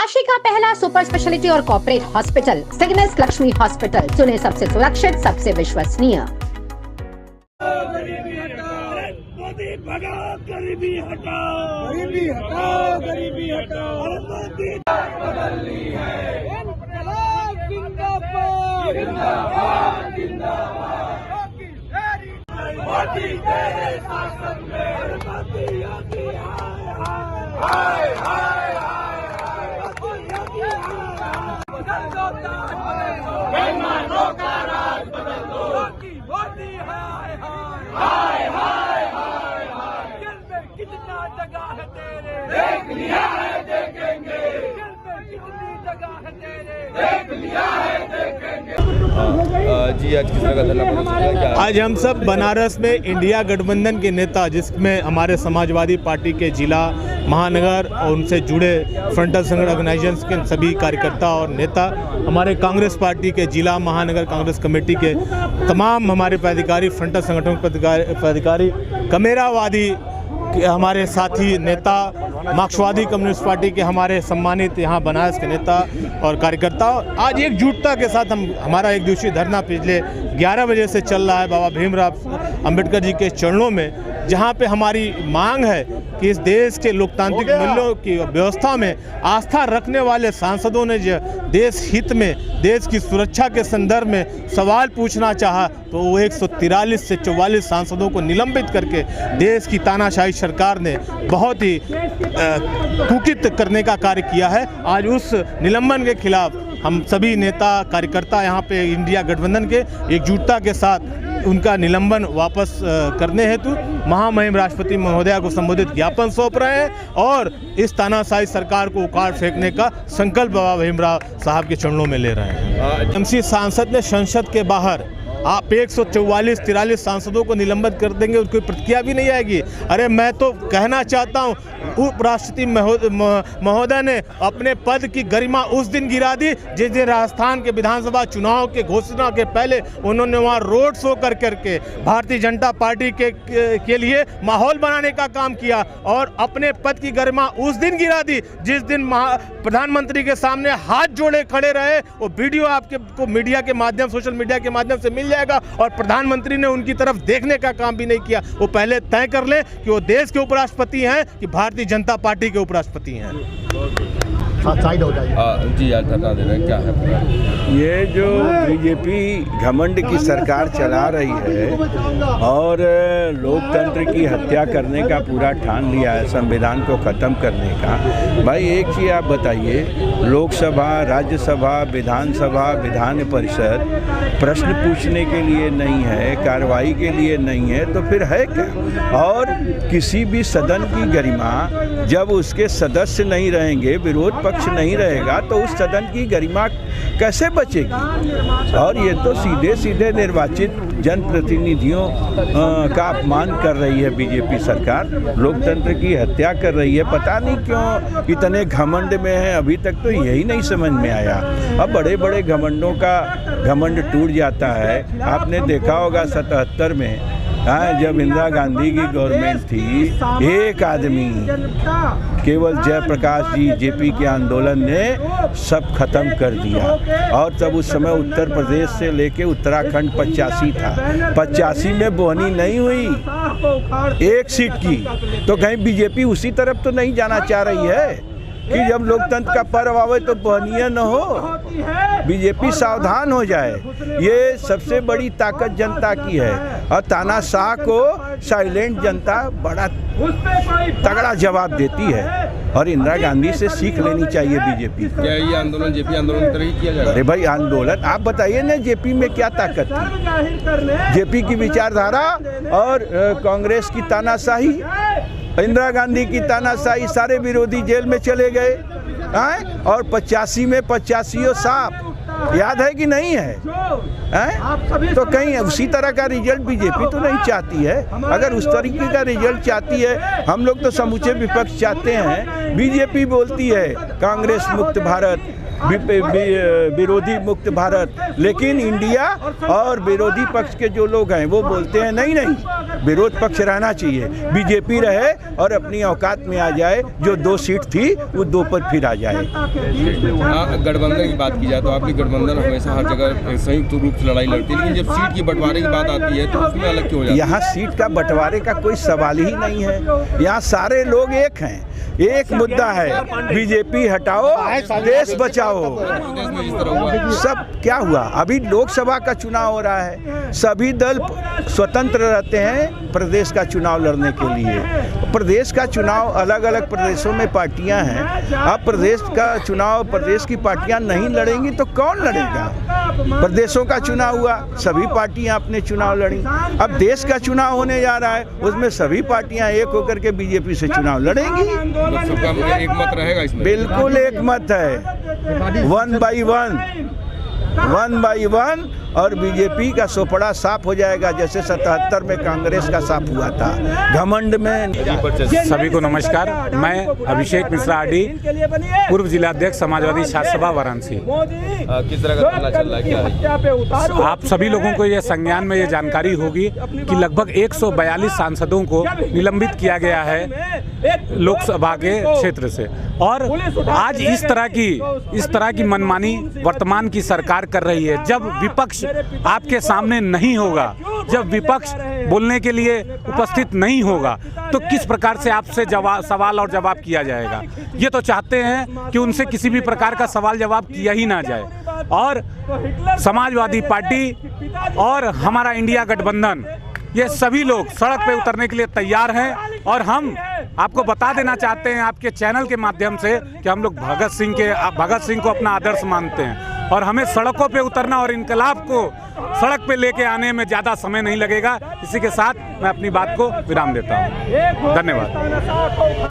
काशी का पहला super speciality और कॉर्पोरेट हॉस्पिटल सिग्नेस लक्ष्मी हॉस्पिटल, चुने सबसे सुरक्षित, सबसे विश्वसनीय। मोदी भगाओ, गरीबी हटाओ, गरीबी हटाओ, गरीबी हटाओ। मोदी बदलनी है, जिंदाबाद, जिंदाबाद, जिंदाबाद। मोदी तेरे शासन में मोदी योगी हाय हाय हाय हाय, मोदी योगी बदल दो ताज बदल दो, बेईमानों का राज बदल दो, मोदी हाय हाय हाय हाय। दिल में कितना जगह है तेरे, देख लिया है देखेंगे। दिल में कितनी जगह है तेरे, देख लिया है देखेंगे। जी आज किस तरह का धरना? आज हम सब बनारस में इंडिया गठबंधन के नेता, जिसमें हमारे समाजवादी पार्टी के जिला, महानगर और उनसे जुड़े फ्रंटल संगठन ऑर्गेनाइजेशंस के सभी कार्यकर्ता और नेता, हमारे कांग्रेस पार्टी के जिला महानगर कांग्रेस कमेटी के तमाम हमारे पदाधिकारी, फ्रंटल संगठन पदाधिकारी, कमेरावादी हमारे साथी नेता, मार्क्सवादी कम्युनिस्ट पार्टी के हमारे सम्मानित यहाँ बनारस के नेता और कार्यकर्ता आज एकजुटता के साथ हमारा एक दिवसीय धरना पिछले 11 बजे से चल रहा है बाबा भीमराव अंबेडकर जी के चरणों में, जहाँ पे हमारी मांग है कि इस देश के लोकतांत्रिक मूल्यों की व्यवस्था में आस्था रखने वाले सांसदों ने जो देश हित में, देश की सुरक्षा के संदर्भ में सवाल पूछना चाहा, तो वो 143 से 44 सांसदों को निलंबित करके देश की तानाशाही सरकार ने बहुत ही कुकित करने का कार्य किया है। आज उस निलंबन के खिलाफ हम सभी नेता कार्यकर्ता यहाँ पे इंडिया गठबंधन के एकजुटता के साथ उनका निलंबन वापस करने हेतु महामहिम राष्ट्रपति महोदया को संबोधित ज्ञापन सौंप रहे हैं और इस तानाशाही सरकार को उखाड़ फेंकने का संकल्प बाबा भीमराव साहब के चरणों में ले रहे हैं। एमसी सांसद ने संसद के बाहर आप 144-43 सांसदों को निलंबित कर देंगे, उसकी प्रतिक्रिया भी नहीं आएगी। अरे मैं तो कहना चाहता हूँ, उपराष्ट्रपति महोदय ने अपने पद की गरिमा उस दिन गिरा दी जिस दिन राजस्थान के विधानसभा चुनाव के घोषणा के पहले उन्होंने वहाँ रोड शो करके भारतीय जनता पार्टी के लिए माहौल बनाने का काम किया और अपने पद की गरिमा उस दिन गिरा दी जिस दिन प्रधानमंत्री के सामने हाथ जोड़े खड़े रहे। वो वीडियो आपको मीडिया के माध्यम, सोशल मीडिया के माध्यम से मिल जाएगा और प्रधानमंत्री ने उनकी तरफ देखने का काम भी नहीं किया। वो पहले तय कर लें कि वो देश के उपराष्ट्रपति हैं कि भारतीय जनता पार्टी के उपराष्ट्रपति हैं। साइड हो जाइए। जी आज धरना दे रहे हैं, क्या है? ये जो बीजेपी घमंड की सरकार चला रही है और लोकतंत्र की हत्या करने का पूरा ठान लिया है, संविधान को ख़त्म करने का। भाई एक चीज़ आप बताइए, लोकसभा, राज्यसभा, विधानसभा, विधान परिषद प्रश्न पूछने के लिए नहीं है, कार्रवाई के लिए नहीं है, तो फिर है क्या? और किसी भी सदन की गरिमा जब उसके सदस्य नहीं रहेंगे, विरोध पक्ष नहीं रहेगा, तो उस सदन की गरिमा कैसे बचेगी? और ये तो सीधे सीधे निर्वाचित जनप्रतिनिधियों का अपमान कर रही है बीजेपी सरकार, लोकतंत्र की हत्या कर रही है। पता नहीं क्यों इतने घमंड में है, अभी तक तो यही नहीं समझ में आया। अब बड़े बड़े घमंडों का घमंड टूट जाता है। आपने देखा होगा 77 में जब इंदिरा गांधी की गवर्नमेंट थी, एक आदमी, केवल जयप्रकाश जी जेपी के आंदोलन ने सब खत्म कर दिया। और तब उस समय उत्तर प्रदेश से लेके उत्तराखंड 85 था, 85 में बोहनी नहीं हुई एक सीट की। तो कहीं बीजेपी उसी तरफ तो नहीं जाना चाह रही है कि जब लोकतंत्र का पर्व आवे तो बहनिया न हो? बीजेपी सावधान हो जाए। ये सबसे बड़ी ताकत जनता की है और तानाशाह को साइलेंट जनता बड़ा तगड़ा जवाब देती है और इंदिरा गांधी से सीख लेनी चाहिए बीजेपी। क्या ये आंदोलन जेपी आंदोलन की तरह ही किया जा रहा है? अरे भाई आंदोलन, आप बताइए ना जेपी में क्या ताकत थी? जेपी की विचारधारा और कांग्रेस की तानाशाही, इंदिरा गांधी की तानाशाही, सारे विरोधी जेल में चले गए और 85 में 85 साफ याद है कि नहीं है? तो कहीं उसी तरह का रिजल्ट बीजेपी तो नहीं चाहती है। अगर उस तरीके का रिजल्ट चाहती है, हम लोग तो समूचे विपक्ष चाहते हैं। बीजेपी बोलती है कांग्रेस मुक्त भारत, विरोधी मुक्त भारत, लेकिन इंडिया और विरोधी पक्ष के जो लोग हैं वो बोलते हैं नहीं नहीं, विरोध पक्ष रहना चाहिए, बीजेपी रहे और अपनी औकात में आ जाए, जो 2 सीट थी वो 2 पर फिर आ जाए। गठबंधन की बात की जाए तो आपकी गठबंधन हमेशा हर जगह संयुक्त रूप से लड़ाई लड़ती है, लेकिन जब सीट की बंटवारे की बात आती है तो उसमें अलग क्यों हो जाता है? यहाँ सीट का बंटवारे का कोई सवाल ही नहीं है, यहाँ सारे लोग एक हैं, एक मुद्दा है, बीजेपी हटाओ, देश बचाओ। सब क्या हुआ, अभी लोकसभा का चुनाव हो रहा है, सभी दल स्वतंत्र रहते हैं प्रदेश का चुनाव लड़ने के लिए। प्रदेश का चुनाव अलग अलग प्रदेशों में पार्टियां हैं, अब प्रदेश का चुनाव प्रदेश की पार्टियां नहीं लड़ेंगी तो कौन लड़ेगा? प्रदेशों का चुनाव हुआ, सभी पार्टियां अपने चुनाव लड़ी, अब देश का चुनाव होने जा रहा है, उसमें सभी पार्टियां एक होकर के बीजेपी से चुनाव लड़ेंगी। सबका एक मत रहेगा इसमें? बिल्कुल एक मत है, 1 बाई 1 और बीजेपी का सोपड़ा साफ हो जाएगा, जैसे 77 में कांग्रेस का साफ हुआ था। घमंड में सभी को नमस्कार, मैं अभिषेक मिश्रा आडी, पूर्व जिलाध्यक्ष समाजवादी छात्र सभा वाराणसी। किस तरह का धरना चल रहा है, क्या है? आप सभी लोगों को ये संज्ञान में ये जानकारी होगी कि लगभग 142 सांसदों को निलंबित किया गया है लोकसभा के क्षेत्र से, और आज इस तरह की मनमानी वर्तमान की सरकार कर रही है। जब विपक्ष आपके सामने नहीं होगा, जब विपक्ष बोलने के लिए उपस्थित नहीं होगा, तो किस प्रकार से आपसे सवाल और जवाब किया जाएगा? ये तो चाहते हैं कि उनसे किसी भी प्रकार का सवाल जवाब किया ही ना जाए, और समाजवादी पार्टी और हमारा इंडिया गठबंधन, ये सभी लोग सड़क पे उतरने के लिए तैयार हैं। और हम आपको बता देना चाहते हैं आपके चैनल के माध्यम से कि हम लोग भगत सिंह को अपना आदर्श मानते हैं, और हमें सड़कों पे उतरना और इनकलाब को सड़क पे लेके आने में ज़्यादा समय नहीं लगेगा। इसी के साथ मैं अपनी बात को विराम देता हूँ। धन्यवाद।